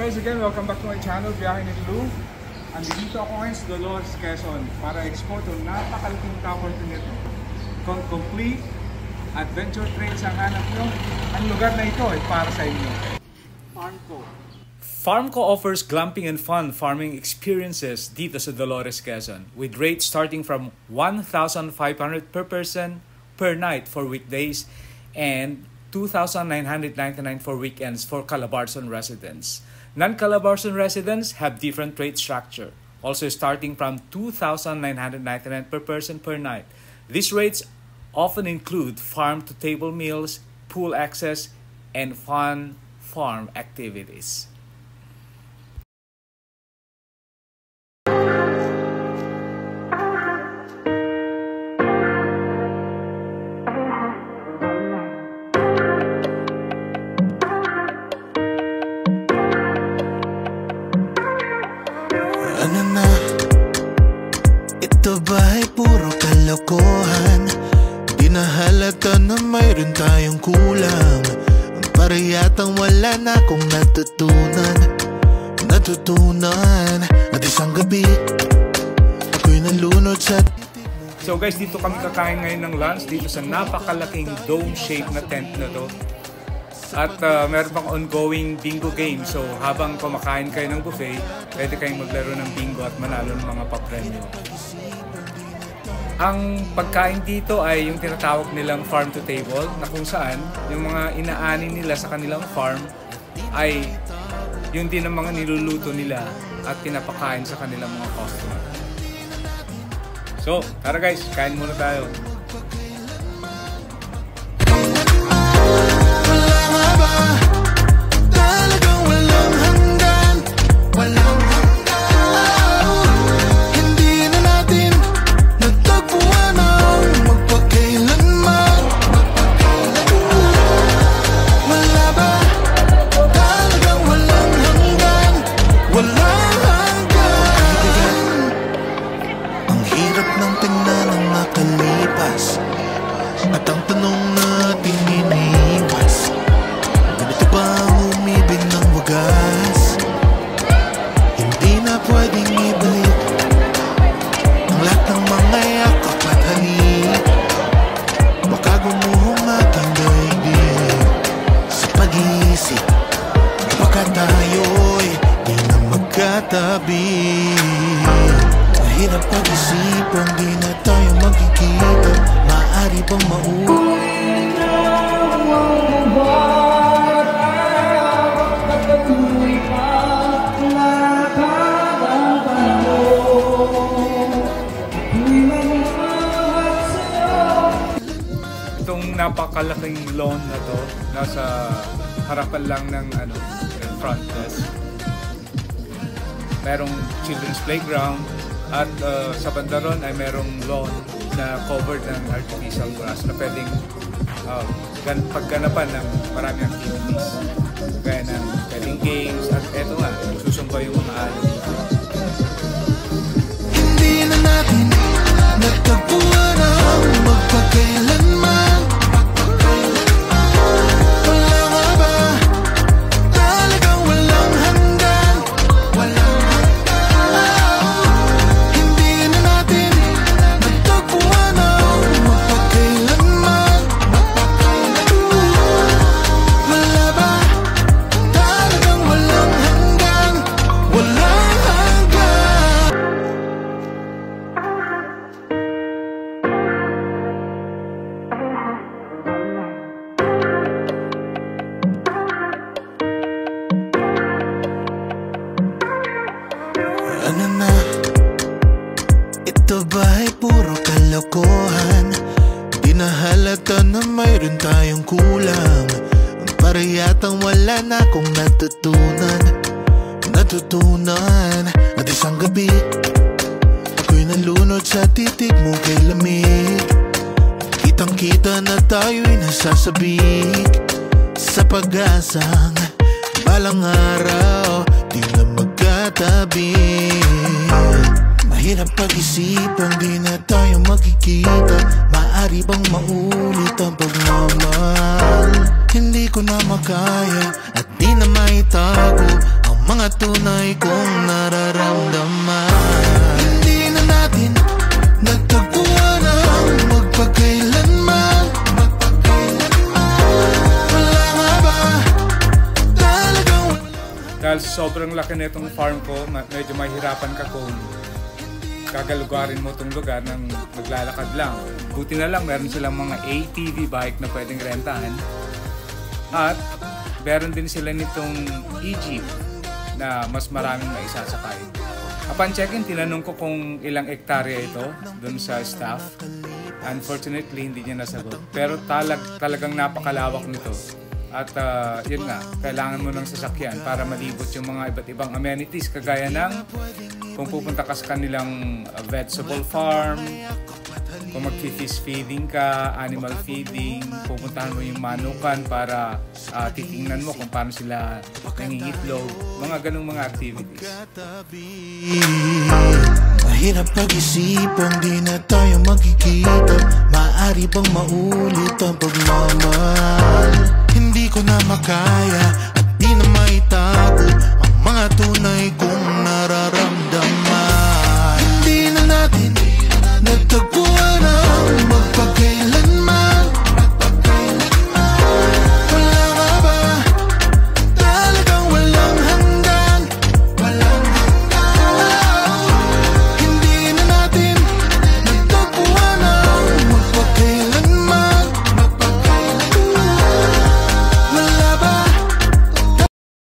Guys, again, welcome back to my channel, Biyahe ni Lou. Andito ako ngayon sa Dolores, Quezon para explore itong napakalaking tower nito. Kung complete adventure trails ang hanap nyo, ang lugar na ito ay para sa inyo. Farmco. Farmco offers glamping and fun farming experiences dito sa Dolores, Quezon with rates starting from 1,500 per person per night for weekdays and 2,999 for weekends for Calabarzon residents. Non-Calabarzon residents have different rate structure, also starting from 2,999 per person per night. These rates often include farm-to-table meals, pool access, and fun farm activities. Ano na? Ito ba'y puro kalokohan? Di na halata na mayroon tayong kulang. Para yatang wala na akong natutunan at isang gabi ako'y nalunod sa titig mo. So guys, dito kami kakain ngayon ng lunch dito sa napakalaking dome shape na tent na to. At meron pang ongoing bingo game. So habang kumakain kayo ng buffet, pwede kayong maglaro ng bingo at manalo ng mga papremyo. Ang pagkain dito ay yung tinatawag nilang farm to table, na kung saan yung mga inaani nila sa kanilang farm ay yun din ang mga niluluto nila at pinapakain sa kanilang mga customer. So tara guys, kain muna tayo. At ang tanong natin iniwas, ganito ba ang umibig ng wagas? Hindi na pwedeng ibalik ang lahat ng mga yakap at halik. Baka gumuhong aking daigdig sa pag-iisip, baka tayo'y di na magkatabi. Mahirap pag-isipan, di na tayo magkikita. Maaari bang maulit ang buwan at patuloy pa lakad ang panahon? Ako'y magmamahal sa'yo. Itong napakalaking lawn na to, nasa harapan lang ng front desk. Merong children's playground at sa banda ron ay merong lawn na covered ng artificial grass na pwedeng pagganapan ng maraming activities gaya ng pwedeng games at eto nga, susumba yung mga alon dito. Hindi na natin natagpuan ang magpakailanman. Wala nga ba talagang walang hanggan? Walang ano na? Ito ba'y puro kalokohan? Di na halata na mayroon tayong kulang. Para yatang wala na akong natutunan at isang gabi ako'y nalunod sa titig mo kay lamig. Kitang kita na tayo'y nasasabik sa pag-asang balang araw di na magkatabi. Mahirap pag-isipan, di na tayo magkikita. Maaari bang maulit ang pagmamahal? Hindi ko na makaya at di na maitago ang mga tunay kong nararamdaman. Hindi na natin nagtagpuan ang magpagkailanman. Wala nga ba talagang Dahil sobrang laki na itong farm ko, medyo mahirapan ka kung kagalugarin mo itong lugar ng maglalakad lang. Buti na lang, meron silang mga ATV bike na pwedeng rentahan. At meron din sila nitong e-jeep na mas maraming maisasakay. Upon check-in, tinanong ko kung ilang hektarya ito dun sa staff. Unfortunately, hindi niya nasagot. Pero talagang napakalawak nito. At yun nga, kailangan mo ng sasakyan para malibot yung mga iba't ibang amenities kagaya ng kung pupunta ka sa kanilang vegetable farm, kung mag-fish feeding ka, animal feeding, pupuntahan mo yung manukan para titingnan mo kung paano sila nangingitlog, mga ganung mga activities. Mahirap pag-isipan, di na tayo magkikita. Maaari bang maulit ang pagmamahal? Hindi ko na makaya at di na